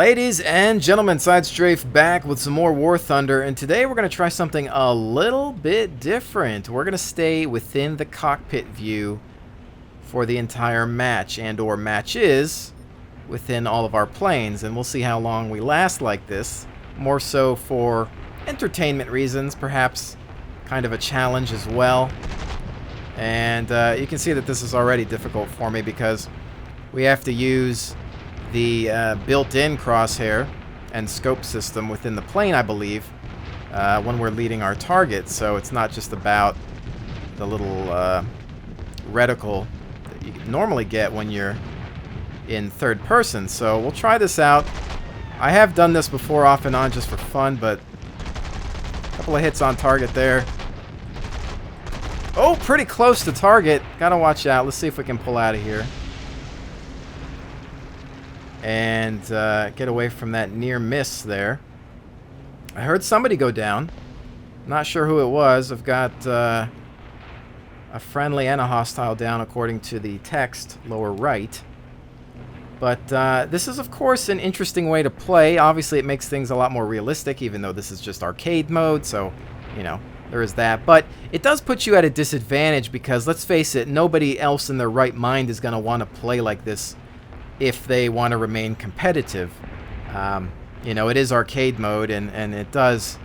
Ladies and gentlemen, SideStrafe back with some more War Thunder, and today we're going to try something a little bit different. We're going to stay within the cockpit view for the entire match and/or matches within all of our planes, and we'll see how long we last like this. More so for entertainment reasons, perhaps kind of a challenge as well. And you can see that this is already difficult for me because we have to use the built-in crosshair and scope system within the plane, I believe, when we're leading our target. So it's not just about the little reticle that you normally get when you're in third person. So we'll try this out. I have done this before off and on just for fun, but a couple of hits on target there. Oh, pretty close to target. Gotta watch out. Let's see if we can pull out of here and get away from that near miss there. I heard somebody go down. Not sure who it was. I've got a friendly and a hostile down according to the text lower right. But this is, of course, an interesting way to play. Obviously, it makes things a lot more realistic, even though this is just arcade mode, so, you know, there is that. But it does put you at a disadvantage because, let's face it, nobody else in their right mind is going to want to play like this if they want to remain competitive. You know, it is arcade mode, and it does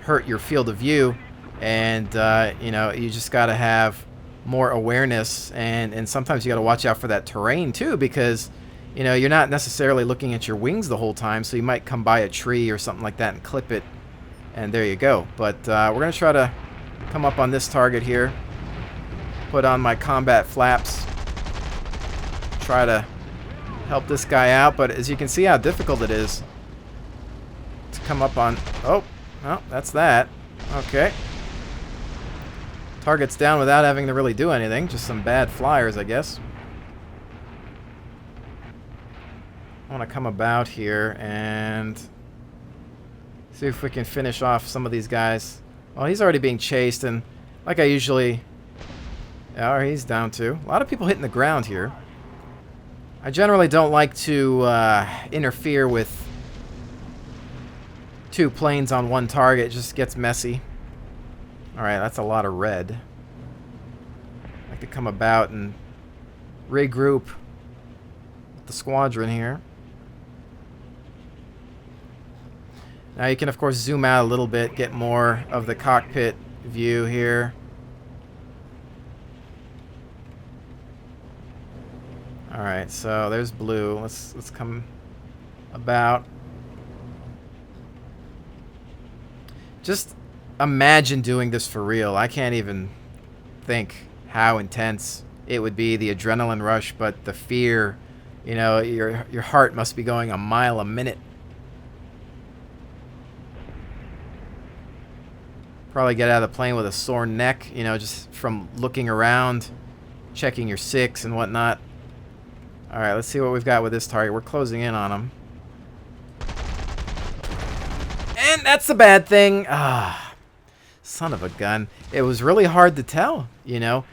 hurt your field of view, and you know, you just got to have more awareness, and sometimes you got to watch out for that terrain too, because you know, you're not necessarily looking at your wings the whole time, so you might come by a tree or something like that and clip it, and there you go. But we're going to try to come up on this target here, put on my combat flaps, try to help this guy out, but as you can see how difficult it is to come up on. Oh, well, that's that. Okay. Target's down without having to really do anything, just some bad flyers, I guess. I want to come about here and see if we can finish off some of these guys. Well, he's already being chased, and like I usually... Oh, he's down too. A lot of people hitting the ground here. I generally don't like to interfere with two planes on one target. It just gets messy. Alright, that's a lot of red. I like to come about and regroup with the squadron here. Now you can, of course, zoom out a little bit, get more of the cockpit view here. Alright, so there's blue. Let's come about. Just imagine doing this for real. I can't even think how intense it would be, the adrenaline rush, but the fear, you know, your heart must be going a mile a minute. Probably get out of the plane with a sore neck, you know, just from looking around, checking your six and whatnot. Alright, let's see what we've got with this target. We're closing in on him. And that's the bad thing. Ah, son of a gun. It was really hard to tell, you know.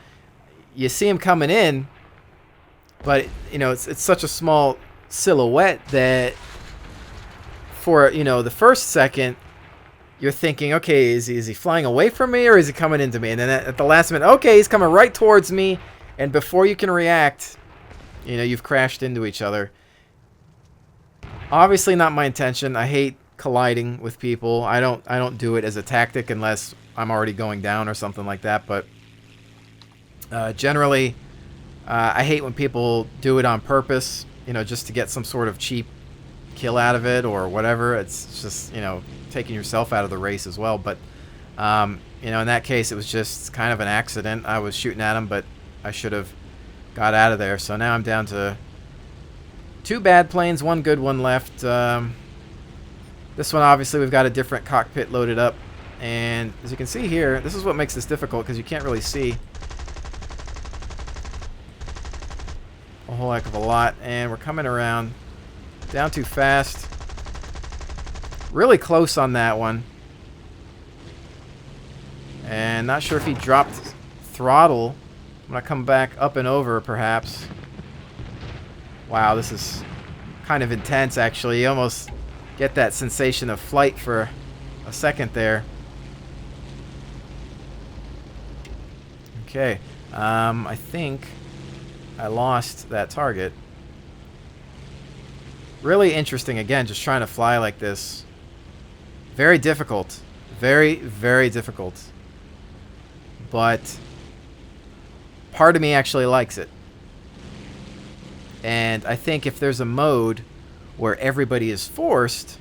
You see him coming in, but, you know, it's such a small silhouette that for, you know, the first second, you're thinking, okay, is he flying away from me or is he coming into me? And then at the last minute, okay, he's coming right towards me. And before you can react, you know, you've crashed into each other. Obviously not my intention. I hate colliding with people. I don't do it as a tactic unless I'm already going down or something like that. But generally, I hate when people do it on purpose, you know, just to get some sort of cheap kill out of it or whatever. It's just, you know, taking yourself out of the race as well. But you know, in that case, it was just kind of an accident. I was shooting at him, but I should have got out of there. So now I'm down to 2 bad planes, 1 good one left. This one, obviously, we've got a different cockpit loaded up. And as you can see here, this is what makes this difficult because you can't really see a whole heck of a lot. And we're coming around down too fast. Really close on that one. And not sure if he dropped throttle. I'm going to come back up and over, perhaps. Wow, this is kind of intense, actually. You almost get that sensation of flight for a second there. Okay. I think I lost that target. Really interesting, again, just trying to fly like this. Very difficult. Very, very difficult. But part of me actually likes it. And I think if there's a mode where everybody is forced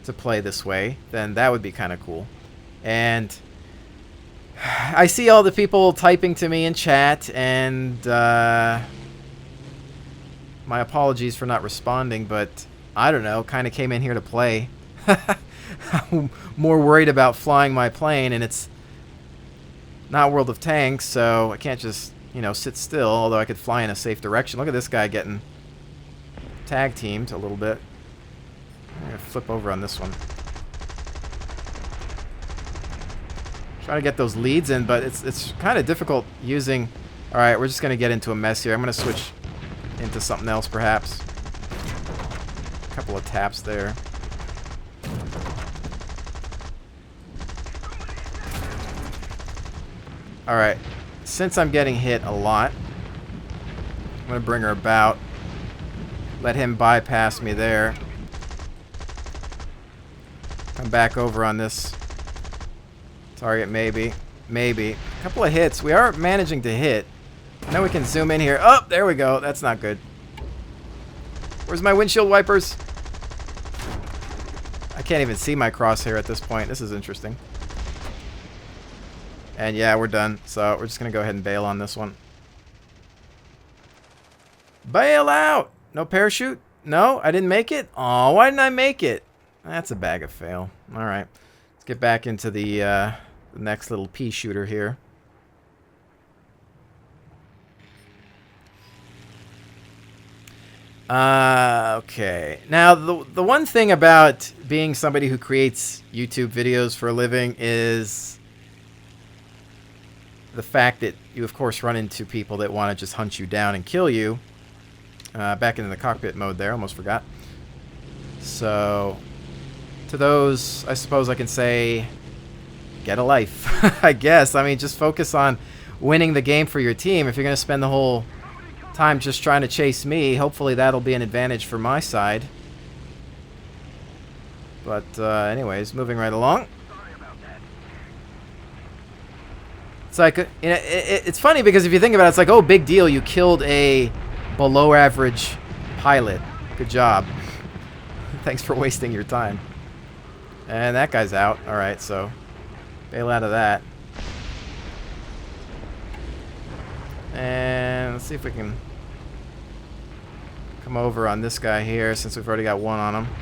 to play this way, then that would be kind of cool. And I see all the people typing to me in chat, and my apologies for not responding, but I don't know, kind of came in here to play. I'm more worried about flying my plane, and it's not World of Tanks, so I can't just, you know, sit still, although I could fly in a safe direction. Look at this guy getting tag teamed a little bit. I'm going to flip over on this one. Trying to get those leads in, but it's kind of difficult using... Alright, we're just going to get into a mess here. I'm going to switch into something else, perhaps. A couple of taps there. Alright, since I'm getting hit a lot, I'm going to bring her about. Let him bypass me there. Come back over on this target, maybe. Maybe. A couple of hits. We are managing to hit. Now we can zoom in here. Oh, there we go. That's not good. Where's my windshield wipers? I can't even see my crosshair at this point. This is interesting. And yeah, we're done. So we're just going to go ahead and bail on this one. Bail out! No parachute? No, I didn't make it? Aw, why didn't I make it? That's a bag of fail. Alright. Let's get back into the next little pea shooter here. Okay. Now, the one thing about being somebody who creates YouTube videos for a living is the fact that you, of course, run into people that want to just hunt you down and kill you. Back into the cockpit mode there. Almost forgot. So, to those, I suppose I can say, get a life, I guess. I mean, just focus on winning the game for your team. If you're going to spend the whole time just trying to chase me, hopefully that'll be an advantage for my side. But, anyways, moving right along. It's like, you know, it's funny because if you think about it, it's like, oh, big deal, you killed a below average pilot. Good job. Thanks for wasting your time. And that guy's out. Alright, so bail out of that. And let's see if we can come over on this guy here since we've already got one on him.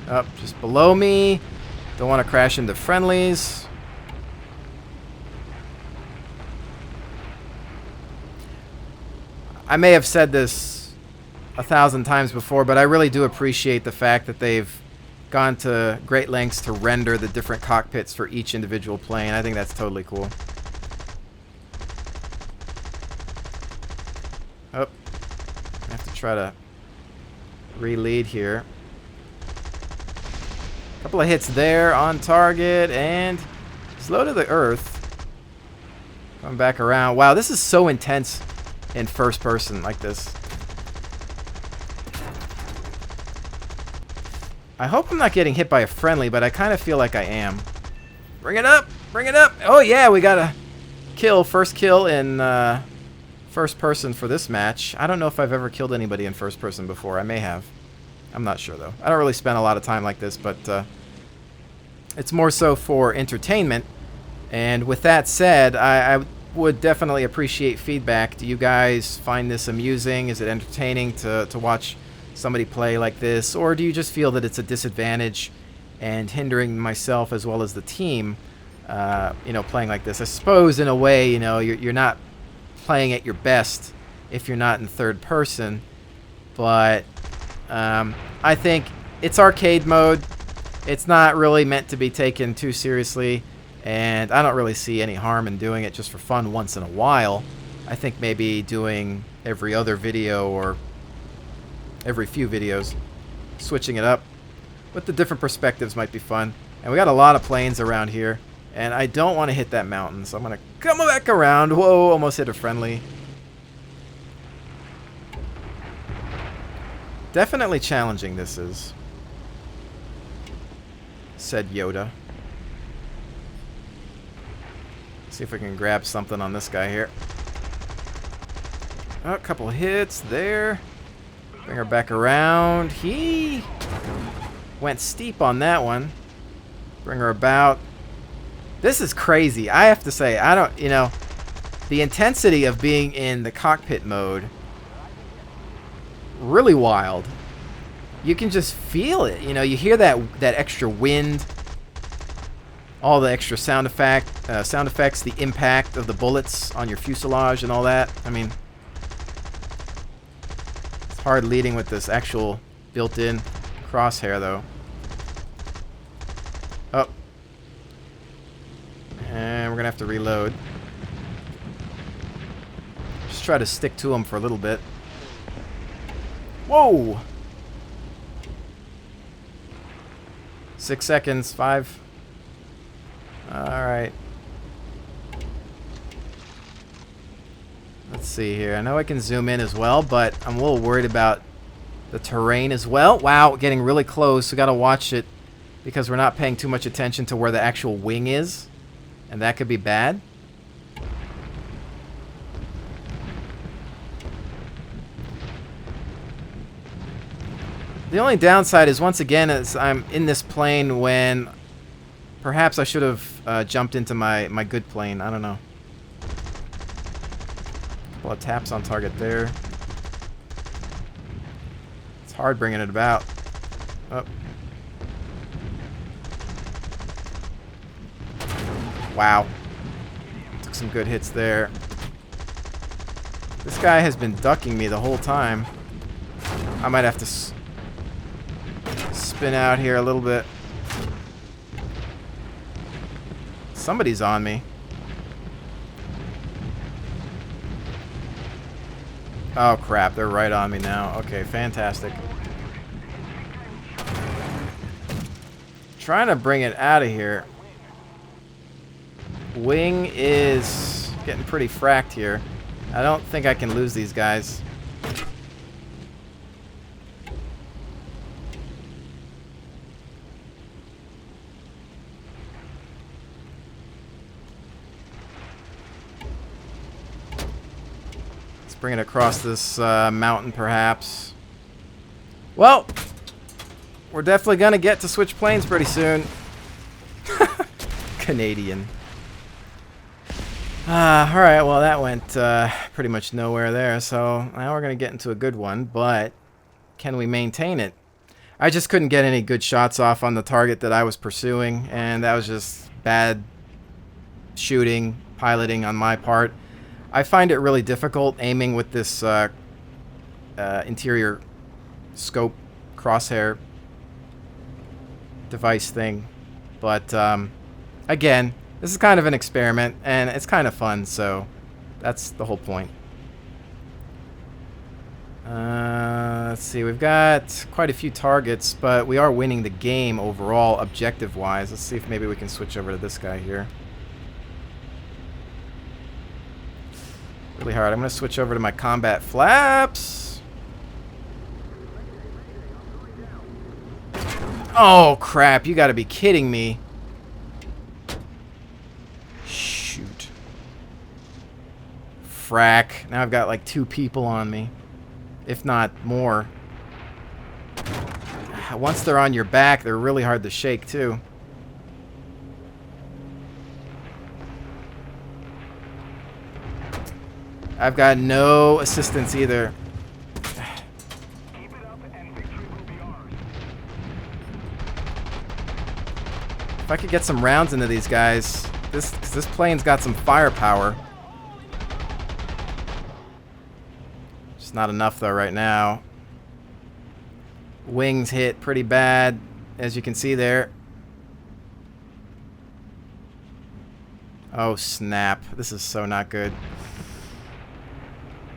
Up, just below me. Don't want to crash into friendlies. I may have said this 1,000 times before, but I really do appreciate the fact that they've gone to great lengths to render the different cockpits for each individual plane. I think that's totally cool. Oh, I have to try to re-lead here. A couple of hits there on target and slow to the earth. Coming back around. Wow, this is so intense in first person like this. I hope I'm not getting hit by a friendly, but I kind of feel like I am. Bring it up! Bring it up! Oh yeah, we got a kill. First kill in first person for this match. I don't know if I've ever killed anybody in first person before. I may have. I'm not sure though. I don't really spend a lot of time like this, but it's more so for entertainment. And with that said, I would definitely appreciate feedback. Do you guys find this amusing? Is it entertaining to watch somebody play like this? Or do you just feel that it's a disadvantage and hindering myself as well as the team, you know, playing like this? I suppose in a way, you know, you're not playing at your best if you're not in third person. But I think it's arcade mode. It's not really meant to be taken too seriously. And I don't really see any harm in doing it just for fun once in a while. I think maybe doing every other video or every few videos. Switching it up with the different perspectives might be fun. And we got a lot of planes around here. And I don't want to hit that mountain, so I'm going to come back around. Whoa, almost hit a friendly. Definitely challenging this is, said Yoda. See if we can grab something on this guy here. Oh, a couple hits there. Bring her back around. He went steep on that one. Bring her about. This is crazy. I have to say, I don't, you know, the intensity of being in the cockpit mode, really wild. You can just feel it. You know, you hear that extra wind, all the extra sound effects, the impact of the bullets on your fuselage and all that. I mean, it's hard leading with this actual built-in crosshair, though. Oh. And we're going to have to reload. Just try to stick to them for a little bit. Whoa! 6 seconds. 5. Alright. Let's see here. I know I can zoom in as well, but I'm a little worried about the terrain as well. Wow, getting really close. We got to watch it because we're not paying too much attention to where the actual wing is. And that could be bad. The only downside is, once again, is I'm in this plane when perhaps I should have jumped into my good plane. I don't know. A couple of taps on target there. It's hard bringing it about. Oh. Wow. Took some good hits there. This guy has been ducking me the whole time. I might have to spin out here a little bit. Somebody's on me. Oh crap, they're right on me now. Okay, fantastic. Trying to bring it out of here. Wing is getting pretty fracked here. I don't think I can lose these guys. Let's bring it across this mountain, perhaps. Well, we're definitely going to get to switch planes pretty soon. Canadian. Alright, well that went pretty much nowhere there, so now we're going to get into a good one, but can we maintain it? I just couldn't get any good shots off on the target that I was pursuing, and that was just bad shooting, piloting on my part. I find it really difficult aiming with this interior scope crosshair device thing, but again, this is kind of an experiment, and it's kind of fun, so that's the whole point. Let's see, we've got quite a few targets, but we are winning the game overall, objective-wise. Let's see if maybe we can switch over to this guy here. Really hard. I'm going to switch over to my combat flaps. Oh, crap. You got to be kidding me. Frack. Now I've got like 2 people on me, if not more. Once they're on your back, they're really hard to shake too. I've got no assistance either. If I could get some rounds into these guys, this plane's got some firepower. Not enough though right now. Wings hit pretty bad, as you can see there. Oh snap, this is so not good.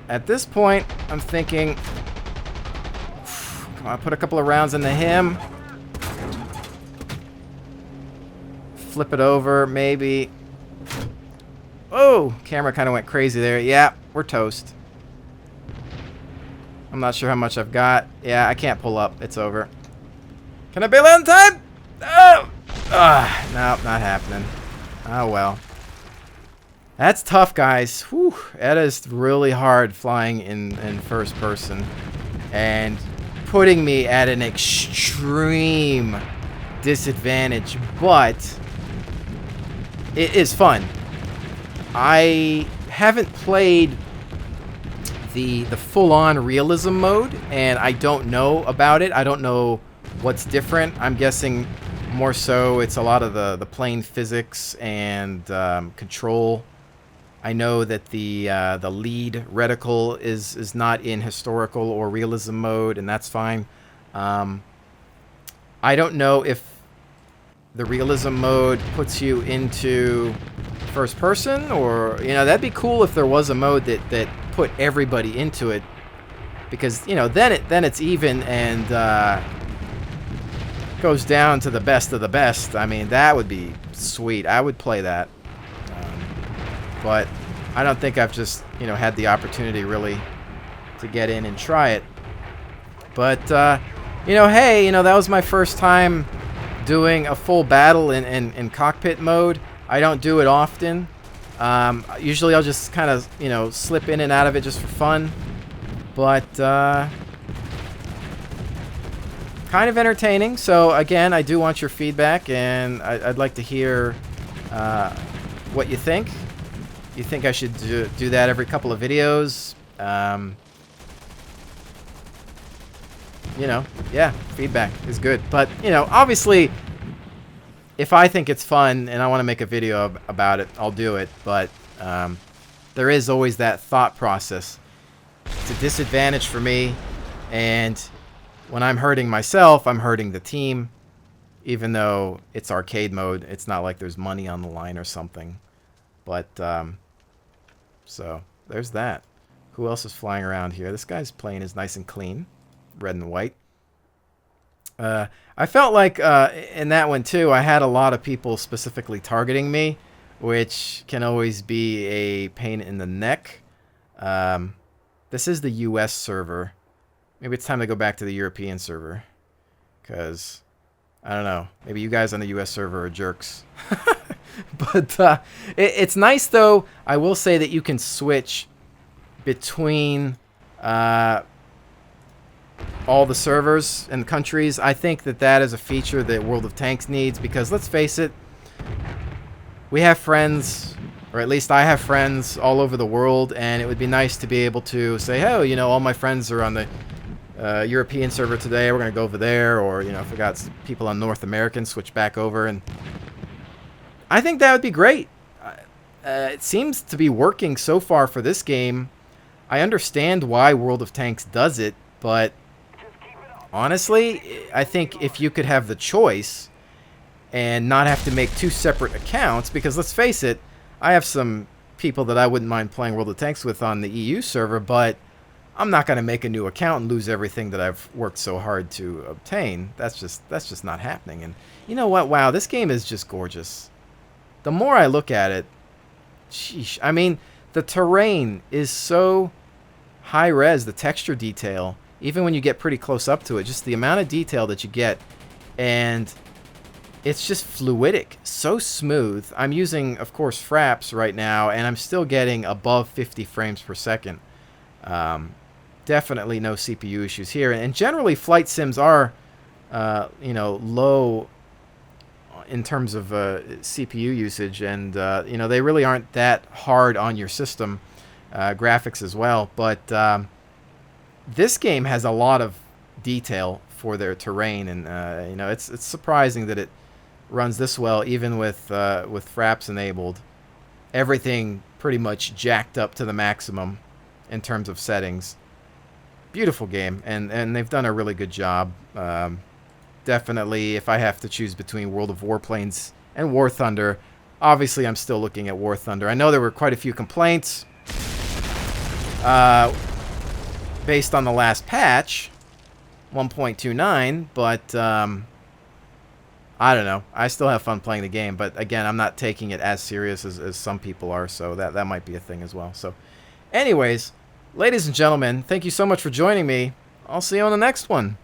At this point, I'm thinking Come on, put a couple of rounds into him. Flip it over, maybe. Oh, camera kind of went crazy there. Yeah, we're toast. I'm not sure how much I've got. Yeah, I can't pull up. It's over. Can I bail out in time? Oh! No, not happening. Oh, well. That's tough, guys. Whew. That is really hard flying in first person. And putting me at an extreme disadvantage. But it is fun. I haven't played the full-on realism mode, and I don't know about it. I don't know what's different. I'm guessing more so it's a lot of the plane physics and control. I know that the lead reticle is not in historical or realism mode, and that's fine. I don't know if the realism mode puts you into first person, or, you know, that'd be cool if there was a mode that put everybody into it, because, you know, then it's even and goes down to the best of the best. I mean, that would be sweet. I would play that. But I don't think I've just, you know, had the opportunity really to get in and try it. But, you know, hey, you know, that was my first time doing a full battle in cockpit mode. I don't do it often. Usually I'll just kind of, you know, slip in and out of it just for fun. But, kind of entertaining. So, again, I do want your feedback, and I'd like to hear what you think. You think I should do that every couple of videos? You know, yeah, feedback is good. But, you know, obviously, if I think it's fun and I want to make a video about it, I'll do it. But there is always that thought process. It's a disadvantage for me, and when I'm hurting myself, I'm hurting the team. Even though it's arcade mode, it's not like there's money on the line or something. But, so, there's that. Who else is flying around here? This guy's plane is nice and clean. Red and white. I felt like in that one, too, I had a lot of people specifically targeting me, which can always be a pain in the neck. This is the US server. Maybe it's time to go back to the European server. Because, I don't know. Maybe you guys on the US server are jerks. But it's nice, though. I will say that you can switch between all the servers and countries. I think that is a feature that World of Tanks needs, because let's face it, we have friends, or at least I have friends all over the world, and it would be nice to be able to say, oh, you know, all my friends are on the European server today, we're going to go over there, or, you know, if we got people on North American, switch back over, and I think that would be great. It seems to be working so far for this game. I understand why World of Tanks does it, but honestly, I think if you could have the choice and not have to make two separate accounts, because let's face it, I have some people that I wouldn't mind playing World of Tanks with on the EU server, but I'm not going to make a new account and lose everything that I've worked so hard to obtain. That's just not happening. And you know what? Wow, this game is just gorgeous. The more I look at it, sheesh. I mean, the terrain is so high res, the texture detail, even when you get pretty close up to it, just the amount of detail that you get, and it's just fluidic, so smooth. I'm using, of course, fraps right now, and I'm still getting above 50 frames per second. Definitely no CPU issues here, and generally flight sims are, you know, low in terms of CPU usage, and you know, they really aren't that hard on your system, graphics as well. But this game has a lot of detail for their terrain, and you know, it's surprising that it runs this well, even with fraps enabled. Everything pretty much jacked up to the maximum in terms of settings. Beautiful game, and they've done a really good job. Definitely, if I have to choose between World of Warplanes and War Thunder, obviously I'm still looking at War Thunder. I know there were quite a few complaints based on the last patch, 1.29, but I don't know. I still have fun playing the game, but again, I'm not taking it as serious as some people are, so that might be a thing as well. So anyways, ladies and gentlemen, thank you so much for joining me. I'll see you on the next one.